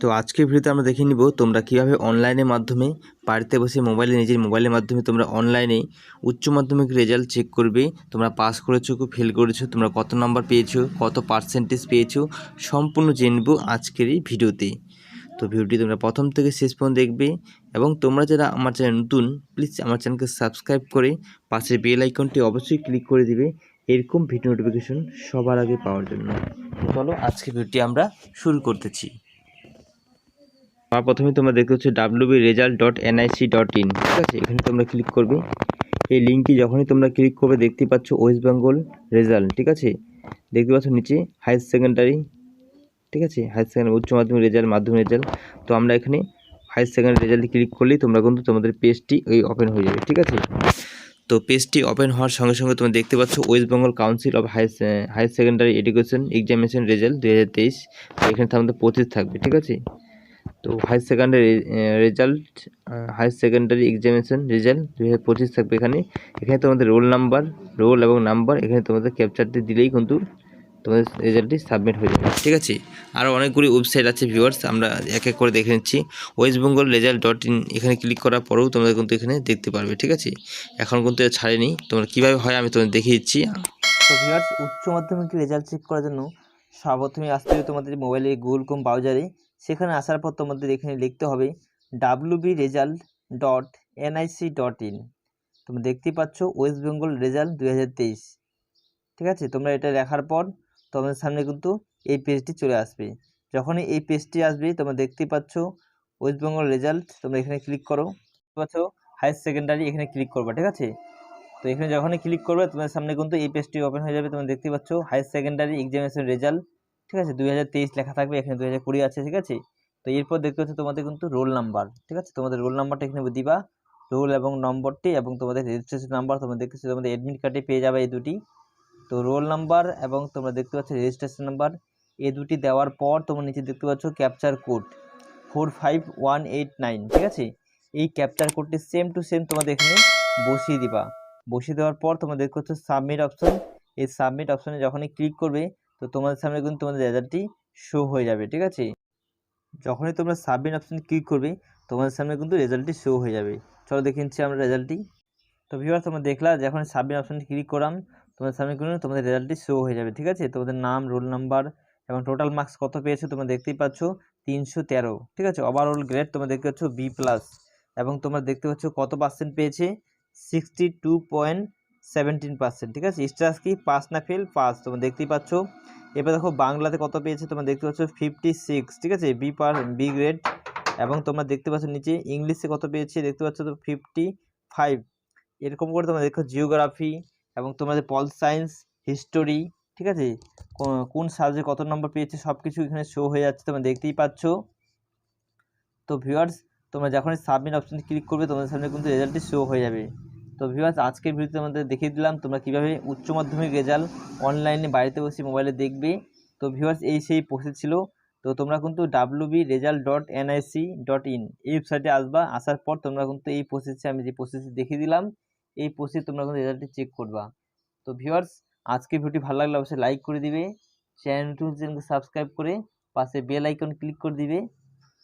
তো আজকের ভিডিওতে আমরা দেখে নিব তোমরা কিভাবে অনলাইনের মাধ্যমে বাড়িতে বসে নিজের মোবাইলের মাধ্যমে তোমরা অনলাইনে উচ্চ মাধ্যমিক রেজাল্ট চেক করবে। তোমরা পাস করেছো কি ফেল করেছো, তোমরা কত নাম্বার পেয়েছো, কত পার্সেন্টেজ পেয়েছো, সম্পূর্ণ জেনব আজকের এই ভিডিওতে। তো ভিডিওটি তোমরা প্রথম থেকে শেষ পর্যন্ত দেখবে এবং তোমরা যারা আমার চ্যানেল নতুন, প্লিজ আমার চ্যানেলকে সাবস্ক্রাইব করে পাশে বেল আইকনটি অবশ্যই ক্লিক করে দিবে এরকম ভিডিও নোটিফিকেশন সবার আগে পাওয়ার জন্য। চলো আজকে ভিডিওটি আমরা শুরু করতেছি। প্রথমে তোমরা দেখতে পাচ্ছ wbresult.nic.in, ঠিক আছে। এখানে তোমরা ক্লিক করবে। এই লিঙ্কটি যখনই তোমরা ক্লিক করবে দেখতে পাচ্ছ ওয়েস্ট বেঙ্গল রেজাল্ট, ঠিক আছে। দেখতে পাচ্ছ নিচে হায়ার সেকেন্ডারি, ঠিক আছে, হায়ার সেকেন্ডারি উচ্চ মাধ্যমিক রেজাল্ট, মাধ্যমিক রেজাল্ট। তো আমরা এখানে হায়ার সেকেন্ডারি রেজাল্টে ক্লিক করলেই তোমরা কিন্তু তোমাদের পেজটি ওপেন হয়ে যাবে, ঠিক আছে। তো পেজটি ওপেন হওয়ার সঙ্গে সঙ্গে তোমরা দেখতে পাচ্ছ West Bengal Council of Higher Secondary Education examination result 2023। এখানে আমাদের 25 থাকবে, ঠিক আছে। তো higher secondary result, higher secondary examination result 2025 থাকবে। এখানে তোমাদের রোল এবং নাম্বার এখানে তোমাদের ক্যাপচারটি দিলেই কিন্তু তোমাদের রেজাল্টটি সাবমিট হয়ে যাবে, ঠিক আছে। আরও অনেকগুলি ওয়েবসাইট আছে ভিউয়ার্স, আমরা এক এক করে দেখে নিচ্ছি। ওয়েস্ট বেঙ্গল রেজাল্ট.in এখানে ক্লিক করার পরেও তোমরা কিন্তু এখানে দেখতে পারবে, ঠিক আছে। এখন কিন্তু ছাড়েনি, তোমরা কীভাবে হয় আমি তোমাদের দেখিয়ে দিচ্ছি। তো ভিউয়ার্স, উচ্চ মাধ্যমিক রেজাল্ট চেক করার জন্য সর্বপ্রথমে আসতে হবে তোমাদের মোবাইলে গুগল ক্রোম ব্রাউজারে। সেখানে আসার পর তোমাদের এখানে লিখতে হবে wbresult.nic.in। তোমরা দেখতেই পাচ্ছ ওয়েস্ট বেঙ্গল রেজাল্ট 2023, ঠিক আছে। তোমরা এটা লেখার পর তোমাদের সামনে কিন্তু এই পেজটি চলে আসবে। যখনই এই পেজটি আসবে তোমরা দেখতেই পাচ্ছ ওয়েস্ট বেঙ্গল রেজাল্ট, তোমরা এখানে ক্লিক করো। দেখতে পাচ্ছ হায়ার সেকেন্ডারি, এখানে ক্লিক করবা, ঠিক আছে। তো এখানে যখনই ক্লিক করবে তোমাদের সামনে কিন্তু এই পেজটি ওপেন হয়ে যাবে। তোমরা দেখতে পাচ্ছ হায়ার সেকেন্ডারি এক্সামিনেশন রেজাল্ট, ঠিক আছে, 2023 লেখা থাকবে, এখানে 2020 আছে, ঠিক আছে। তো এরপর দেখতে পাচ্ছ তোমাদের কিন্তু রোল নাম্বার, ঠিক আছে। তোমাদের রোল নাম্বারটা এখানে দিবা, রোল এবং নম্বরটি, এবং তোমাদের রেজিস্ট্রেশন নাম্বার তোমরা দেখতেছো তোমাদের অ্যাডমিট কার্ডে পেয়ে যাবে এই দুটি। তো রোল নাম্বার এবং তোমরা দেখতে পাচ্ছ রেজিস্ট্রেশন নাম্বার, এই দুটি দেওয়ার পর তোমরা নিচে দেখতে পাচ্ছ ক্যাপচার কোড 45189, ঠিক আছে। এই ক্যাপচার কোডটি সেম টু সেম তোমাদের এখানে বসিয়ে দিবা। বসিয়ে দেওয়ার পর তোমরা দেখতে পাচ্ছ সাবমিট অপশন। এই সাবমিট অপশনে যখনই ক্লিক করবে তো তোমাদের সামনে কিন্তু তোমাদের রেজাল্টটি শো হয়ে যাবে, ঠিক আছে। যখনই তোমরা সাবমিট অপশনে ক্লিক করবে তোমাদের সামনে কিন্তু রেজাল্টটি শো হয়ে যাবে। চলো দেখে নিচ্ছি আমরা রেজাল্টটি। তো ভিউয়ার্স, তোমরা দেখলা যখন সাবমিট অপশনে ক্লিক করলাম তোমাদের সামনে কিন্তু তোমাদের রেজাল্টটি শো হয়ে যাবে, ঠিক আছে। তোমাদের নাম, রোল নাম্বার এবং টোটাল মার্কস কত পেয়েছো তোমরা দেখতেই পাচ্ছ 313, ঠিক আছে। ওভারঅল গ্রেড তোমরা দেখতে পাচ্ছ B+, এবং তোমরা দেখতে পাচ্ছ কত পার্সেন্ট পেয়েছে 62.17%, ঠিক আছে। স্ট্যাটাস কি পাস না ফেল? পাস, তোমরা দেখতেই পাচ্ছ। এবার দেখো বাংলাতে কত পেয়েছে তোমরা দেখতে পাচ্ছ 56, ঠিক আছে, বি গ্রেড। এবং তোমরা দেখতে পাচ্ছ নিচে ইংলিশে কত পেয়েছে দেখতে পাচ্ছ তো 55। এরকম করে তোমরা দেখো জিওগ্রাফি এবং তোমাদের পল সায়েন্স, হিস্টোরি, ঠিক আছে, কোন সাবজেক্ট কত নম্বর পেয়েছে সব কিছু এখানে শো হয়ে যাচ্ছে, তোমরা দেখতেই পাচ্ছ। তো ভিউয়ার্স, তোমরা যখনই সাবমিট অপশন ক্লিক করবে তোমাদের সামনে কিন্তু রেজাল্টটি শো হয়ে যাবে। তো ভিউয়ার্স, আজকের ভিডিওতে আমাদের দেখিয়ে দিলাম তোমরা কীভাবে উচ্চ মাধ্যমিক রেজাল্ট অনলাইনে বাড়িতে বসে মোবাইলে দেখবে। তো ভিউয়ার্স, এই সেই প্রসেস ছিল। তো তোমরা কিন্তু wbresult.nic.in এই ওয়েবসাইটে আসবা। আসার পর তোমরা কিন্তু এই প্রসেসে আমি যে প্রসেসে দেখিয়ে দিলাম এই প্রসেস তোমরা কিন্তু রেজাল্টটি চেক করবা। তো ভিউয়ার্স, আজকের ভিডিওটি ভালো লাগলে অবশ্যই লাইক করে দিবে, চ্যানেলকে সাবস্ক্রাইব করে পাশে বেল আইকন ক্লিক করে দিবে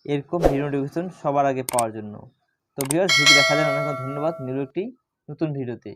এরকম ভিডিও নোটিফিকেশন সবার আগে পাওয়ার জন্য। তো ভিউয়ার্স, ভিডিও দেখার জন্য অনেক ধন্যবাদ। মিলব একটি নতুন ভিডিওতে।